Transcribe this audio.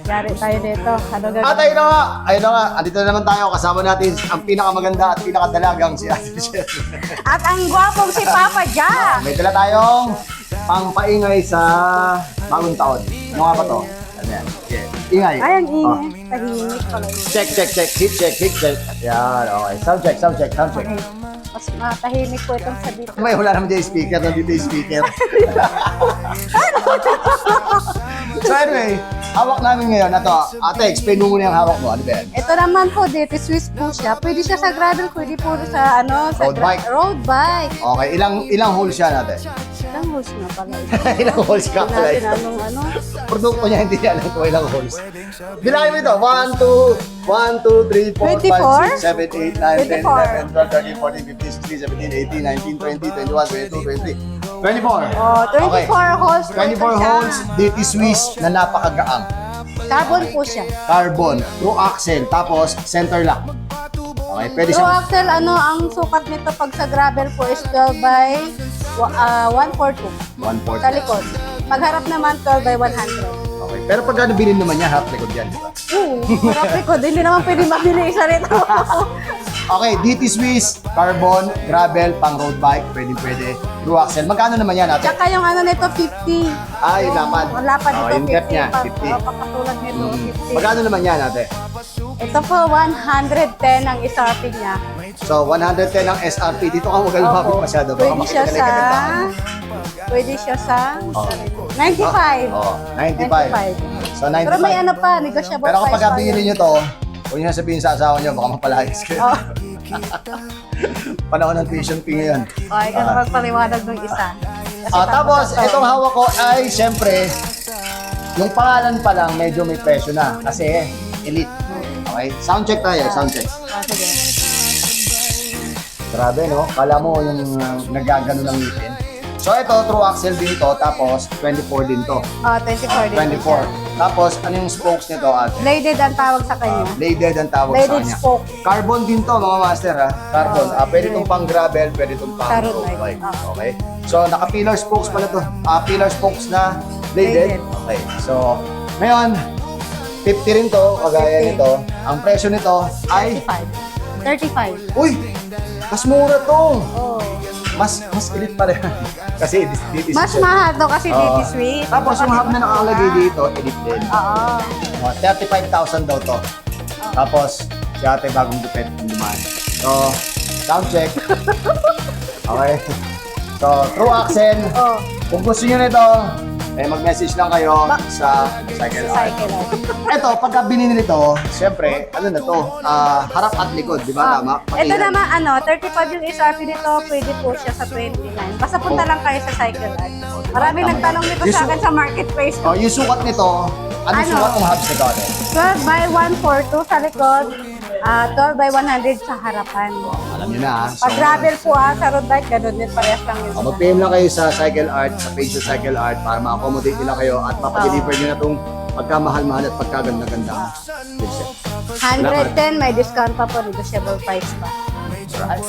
Yari tayo dito. Ano At gagawin? ayun na nga, andito na naman tayo. Kasama natin ang pinakamaganda at pinakadalagang si Ate Michelle. At ang gwapong si Papa Ja. May dala tayong pangpaingay sa bagong taon. Ano nga ba to? Ano yan? Okay. Ingay. Ay, ang Oh. ingay. Tahimik pala. Check. Hit check. Yan, okay. Sound check. Okay. Mas matahimik po itong sa dito. May wala naman dyan yung speaker, nandito yung speaker. So anyway, hawak namin ngayon. Ito, ate, explain mo muna yung hawak mo. Ano ba yan? Ito naman po dito, Swiss po siya. Pwede siya sa gravel, pwede po sa sa Road bike. road bike. Okay, ilang holes siya natin? Ilang holes na pala. Ilang holes ka Hindi pala natin ito? ano. Produkto niya, hindi niya alam kung ilang holes. Bilangin mo ito. 1, 2, 3, 4, 5, 6, 7, 8, 9, 10, 11, 12, 13, 14, 15, 16, 17, 18, 19, 20, 21, 22, 23, 24. Oh, 24 holes po 24 ito siya. holes, DT Swiss na napakagaang. Carbon po siya. Carbon, through axle, tapos center lock. Okay, pwede True siyang axle, ang sukat nito pag sa gravel po is 12 by 142 1/4. sa likod. Pagharap naman 12 by 100. Okay. Pero pag ano bilhin naman niya, half record yan, di ba? Harap likod, hindi naman pwede mabili isa rito. Okay, DT Swiss, carbon, gravel, pang road bike, pwede. Through axle. Magkano naman yan natin? Tsaka yung ano nito, 50. Ay, lapad. Yung lapad Oh, nito, yung depth 50. niya, 50. Papatulad nito, 50. Magkano naman yan natin? Ito po, 110 ang SRP niya. So, 110 ang SRP. Dito ka huwag lumapit Opo. masyado. Baka Pwede siya makita sa... ka ng tao. Pwede siya sa... Oh. 95. Oh, 95. So, 95. Pero may ano pa, negotiable Pero kapag price pa binili yun. nyo to, huwag nyo na sabihin sa asawa nyo, baka mapalayas kayo. Oh. Panahon ng tuition fee ngayon. Okay, kasi magpaliwanag ng isa. Kasi Tapos, itong hawak ko ay, syempre, yung pangalan pa lang, medyo may presyo na. Kasi, elite. Okay? Sound check tayo, sound check. Sige. Grabe, no? Kala mo yung nagagano ng ngipin. So, ito, true axle din ito, tapos 24 din to. 24 din. 24. Tapos, ano yung spokes nito, ate? Bladed ang tawag sa kanya. Bladed ang tawag sa Bladed kanya. spoke. Carbon din to, mga master, ha? Carbon. Pwede itong pang gravel, pwede itong pang Sa road road bike. bike. Okay? So, naka-pillar spokes pala to. Pillar spokes na bladed. Bladed. Okay. So, ngayon, 50 rin to, kagaya 50. nito. Ang presyo nito ay, 35. uy! Mas mura to! Oh. Mas elite pala yan. Kasi this Mas mahal to kasi Oo. DT Swiss. Tapos yung hub na nakalagay dito, elite din. Oo. 35,000 daw to. Tapos, si ate bagong dupet yung dumaan. So, sound check. Okay. So, true axle. Oh. Kung gusto nyo nito, mag-message lang kayo sa Cycle Art. Cycle. Ito, pagka binili nito, siyempre, ano na to, harap at likod, di ba? Tama? Pati Ito yan. naman, 35 yung SRP nito, pwede po siya sa 29. Basta punta lang kayo sa Cycle Art. Marami Tama nagtanong yan. nito Yung sa akin sa marketplace. Oh, yung sukat nito, ano Ano? sukat ng hubs nito? 12 by 142 sa likod, 12 by 100 sa harapan. Alam nyo na, ha? So, Pag gravel po sa road bike, ganun din, parehas lang yun. mag-PM lang kayo sa Cycle Art, sa page sa Cycle Art para ma-accommodate nila kayo at mapadeliver nyo na itong pagkamahal-mahal at pagkaganda-ganda. 110, may discount pa po, negotiable price pa. Right.